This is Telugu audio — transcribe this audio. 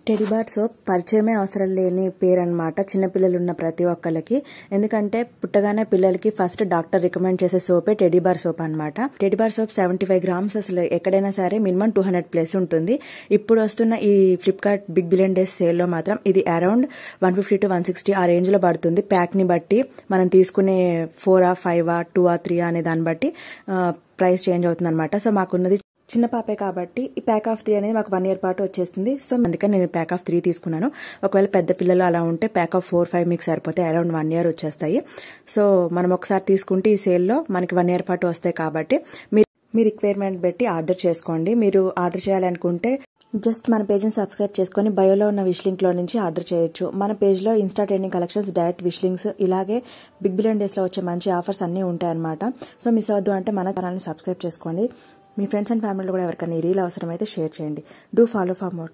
టెడీ బార్ సోప్ పరిచయమే అవసరం లేని పేరు అనమాట చిన్నపిల్లలు ఉన్న ప్రతి ఒక్కరికి. ఎందుకంటే పుట్టగానే పిల్లలకి ఫస్ట్ డాక్టర్ రికమెండ్ చేసే సోపే టెడీ బార్ సోప్ అనమాట. టెడీ బార్ సోప్ 75 గ్రామ్స్ అసలు ఎక్కడైనా సరే మినిమం 200 ప్లస్ ఉంటుంది. ఇప్పుడు వస్తున్న ఈ Flipkart big billion days sale లో మాత్రం ఇది అరౌండ్ 150 to 160 ఆ రేంజ్ లో పడుతుంది. ప్యాక్ ని బట్టి మనం తీసుకునే 4 5 2 3 అనే దాన్ని బట్టి ప్రైస్ చేంజ్ అవుతుంది అనమాట. సో మాకున్నది చిన్న పాపే కాబట్టి ఈ ప్యాక్ ఆఫ్ 3 అనేది మాకు 1 year పాటు వచ్చేస్తుంది. సో అందుకని నేను ప్యాక్ ఆఫ్ 3 తీసుకున్నాను. ఒకవేళ పెద్ద పిల్లలు అలా ఉంటే ప్యాక్ ఆఫ్ 4 5 మీకు సరిపోతే అరౌండ్ 1 year వచ్చేస్తాయి. సో మనం ఒకసారి తీసుకుంటే ఈ సేల్లో మనకి 1 year పాటు వస్తాయి కాబట్టి మీ రిక్వైర్మెంట్ బట్టి ఆర్డర్ చేసుకోండి. మీరు ఆర్డర్ చేయాలనుకుంటే జస్ట్ మన పేజ్ని సబ్స్క్రైబ్ చేసుకుని బయోలో ఉన్న విష్ లింక్ లో నుంచి ఆర్డర్ చేయొచ్చు. మన పేజ్ లో Insta trending collections, direct wish links, ఇలాగే బిగ్ బిలియన్ డేస్ లో వచ్చే మంచి ఆఫర్స్ అన్ని ఉంటాయన్నమాట. సో మిస్ అవద్దు అంటే మన ఛానల్ని సబ్స్క్రైబ్ చేసుకోండి. మీ ఫ్రెండ్స్ అండ్ ఫ్యామిలీలో కూడా ఎవరికైనా ఈ రీల్ అవసరమైతే షేర్ చేయండి. Do follow for more.